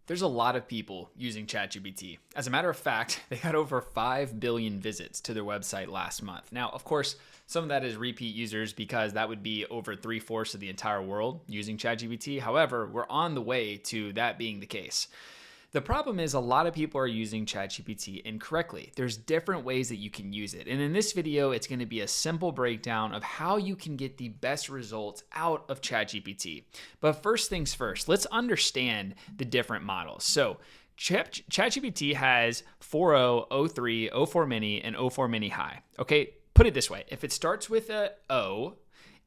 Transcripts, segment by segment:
There's a lot of people using ChatGPT. As a matter of fact, they got over 5 billion visits to their website last month. Now, of course, some of that is repeat users because that would be over 3/4 of the entire world using ChatGPT. However, we're on the way to that being the case. The problem is a lot of people are using ChatGPT incorrectly. There's different ways that you can use it. And in this video, it's going to be a simple breakdown of how you can get the best results out of ChatGPT. But first things first, let's understand the different models. So ChatGPT has 4.0, 0.3, 0.4 mini, and 0.4 mini high. Okay, put it this way. If it starts with a O,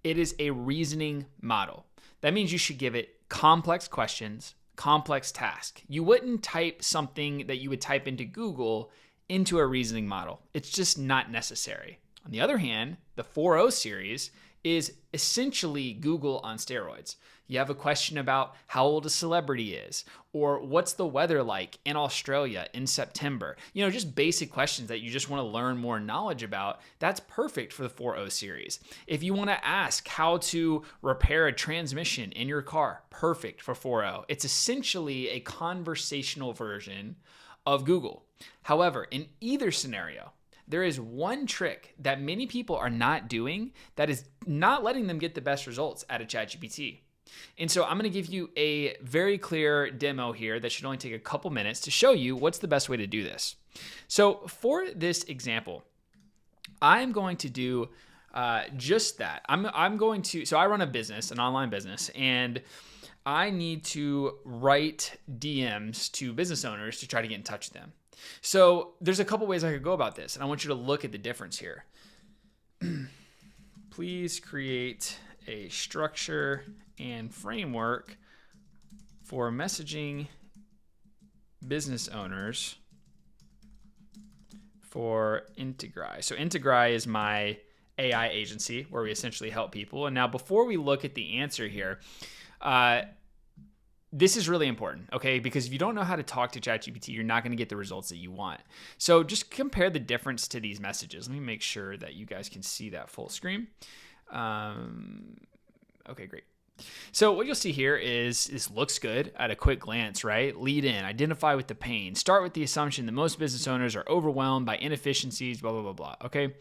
it is a reasoning model. That means you should give it complex questions, complex task. You wouldn't type something that you would type into Google into a reasoning model. It's just not necessary. On the other hand, the 4.0 series is essentially Google on steroids. You have a question about how old a celebrity is, or what's the weather like in Australia in September. You know, just basic questions that you just want to learn more knowledge about. That's perfect for the 4.0 series. If you want to ask how to repair a transmission in your car, perfect for 4.0. It's essentially a conversational version of Google. However, in either scenario, there is one trick that many people are not doing that is not letting them get the best results out of ChatGPT. And so I'm going to give you a very clear demo here that should only take a couple minutes to show you what's the best way to do this. So for this example, I'm going to do just that. So I run a business, an online business, and I need to write DMs to business owners to try to get in touch with them. So there's a couple ways I could go about this, and I want you to look at the difference here. Please create a structure and framework for messaging business owners for Integri. So Integri is my AI agency where we essentially help people. And now before we look at the answer here, this is really important, okay? Because if you don't know how to talk to ChatGPT, you're not going to get the results that you want. So just compare the difference to these messages. Let me make sure that you guys can see that full screen. Okay, great. So what you'll see here is this looks good at a quick glance, right? Lead in, identify with the pain, start with the assumption that most business owners are overwhelmed by inefficiencies, blah, blah, blah, blah. Okay.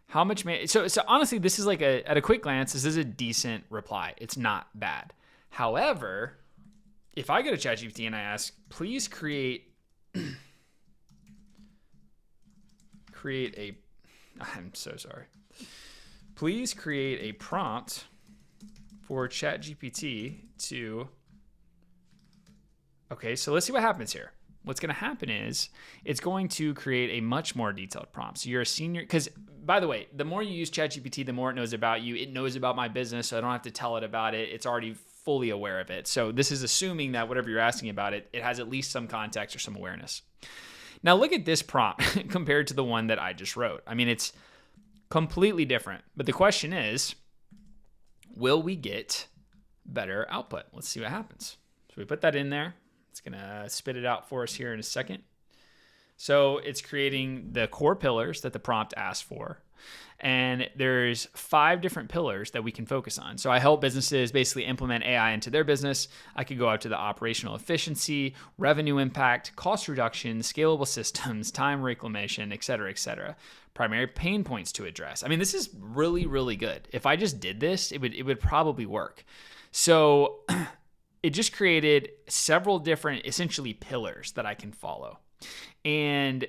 How much so honestly, this is like at a quick glance, this is a decent reply. It's not bad. However, if I go to ChatGPT and I ask, please create I'm so sorry. Please create a prompt for ChatGPT to, okay, so let's see what happens here. What's going to happen is it's going to create a much more detailed prompt. So you're a senior, because by the way, the more you use ChatGPT, the more it knows about you. It knows about my business, so I don't have to tell it about it. It's already fully aware of it. So this is assuming that whatever you're asking about it, it has at least some context or some awareness. Now look at this prompt compared to the one that I just wrote. I mean, it's completely different. But the question is, will we get better output? Let's see what happens. So we put that in there. It's going to spit it out for us here in a second. So it's creating the core pillars that the prompt asked for. And there's 5 different pillars that we can focus on. So I help businesses basically implement AI into their business. I could go out to the operational efficiency, revenue impact, cost reduction, scalable systems, time reclamation, et cetera, primary pain points to address. I mean, this is really, really good. If I just did this, it would probably work. So it just created several different, essentially, pillars that I can follow. And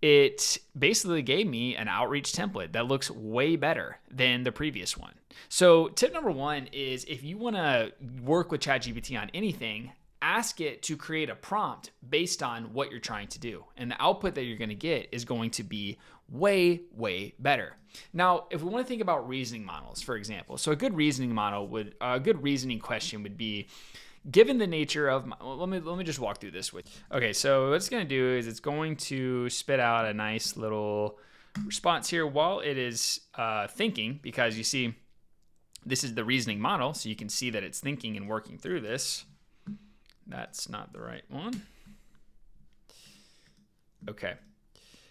it basically gave me an outreach template that looks way better than the previous one. So tip number 1 is if you want to work with ChatGPT on anything, ask it to create a prompt based on what you're trying to do. And the output that you're going to get is going to be way, way better. Now, if we want to think about reasoning models, for example, so a good reasoning question would be, given the nature of let me just walk through this with you. Okay, so what it's going to do is it's going to spit out a nice little response here while it is thinking, because you see this is the reasoning model, so you can see that it's thinking and working through this. That's not the right one. Okay,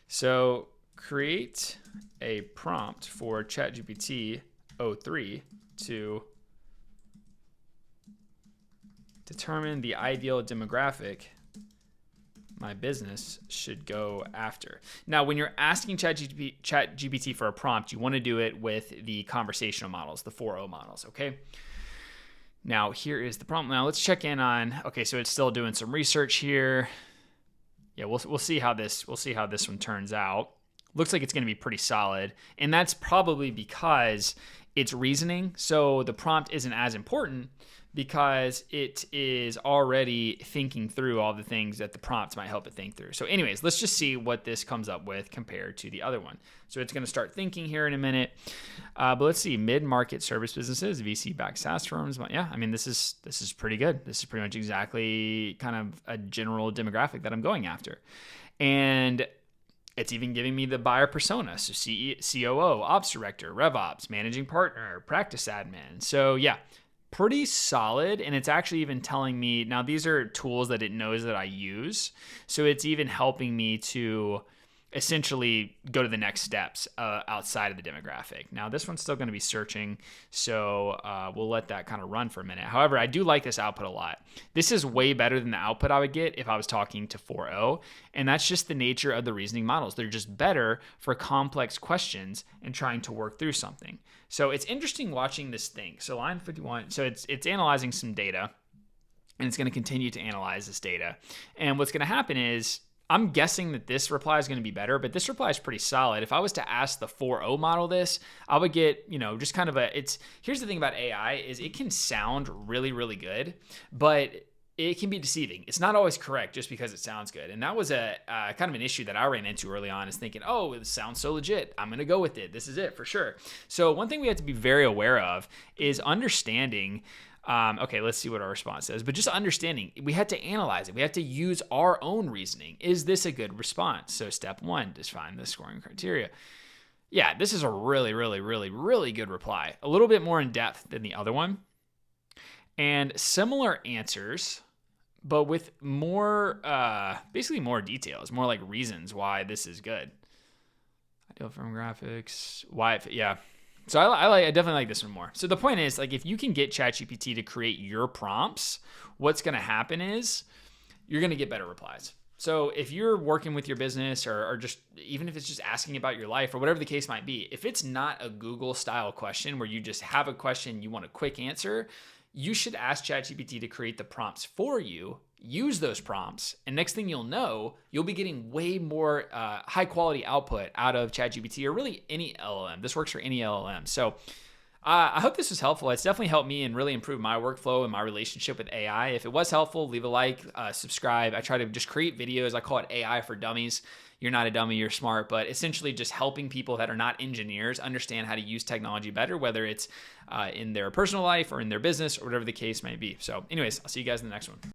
so create a prompt for ChatGPT 03 to determine the ideal demographic my business should go after. Now, when you're asking ChatGPT for a prompt, you want to do it with the conversational models, the 4.0 models, okay? Now, here is the prompt. Now, let's check in on, okay, so it's still doing some research here. Yeah, we'll see how this one turns out. Looks like it's going to be pretty solid, and that's probably because it's reasoning. So the prompt isn't as important because it is already thinking through all the things that the prompts might help it think through. So anyways, let's just see what this comes up with compared to the other one. So it's going to start thinking here in a minute. But let's see, mid-market service businesses, VC-backed SaaS firms. Yeah, I mean, this is pretty good. This is pretty much exactly kind of a general demographic that I'm going after. And it's even giving me the buyer persona. So COO, ops director, RevOps, managing partner, practice admin. So yeah, pretty solid. And it's actually even telling me, now these are tools that it knows that I use. So it's even helping me to essentially go to the next steps outside of the demographic. Now this one's still going to be searching, so we'll let that kind of run for a minute. However, I do like this output a lot. This is way better than the output I would get if I was talking to 4.0, and that's just the nature of the reasoning models. They're just better for complex questions and trying to work through something. So it's interesting watching this thing. So line 51, so it's analyzing some data, and it's going to continue to analyze this data. And what's going to happen is, I'm guessing that this reply is going to be better, but this reply is pretty solid. If I was to ask the 4.0 model this, I would get, just kind of here's the thing about AI is it can sound really, really good, but it can be deceiving. It's not always correct just because it sounds good. And that was a kind of an issue that I ran into early on, is thinking, oh, it sounds so legit, I'm going to go with it. This is it for sure. So one thing we have to be very aware of is understanding, okay, let's see what our response says. But just understanding, we had to analyze it. We have to use our own reasoning. Is this a good response? So step 1, define the scoring criteria. Yeah, this is a really, really, really, really good reply. A little bit more in depth than the other one. And similar answers, but with more, basically more details, more like reasons why this is good. Ideal firm graphics, why, yeah. So I definitely like this one more. So the point is, like, if you can get ChatGPT to create your prompts, what's going to happen is you're going to get better replies. So if you're working with your business or just, even if it's just asking about your life or whatever the case might be, if it's not a Google style question where you just have a question, you want a quick answer, you should ask ChatGPT to create the prompts for you, use those prompts, and next thing you'll know, you'll be getting way more high quality output out of ChatGPT, or really any LLM. This works for any LLM. So I hope this was helpful. It's definitely helped me and really improved my workflow and my relationship with AI. If it was helpful, leave a like, subscribe. I try to just create videos. I call it AI for dummies. You're not a dummy, you're smart, but essentially just helping people that are not engineers understand how to use technology better, whether it's in their personal life or in their business or whatever the case may be. So anyways, I'll see you guys in the next one.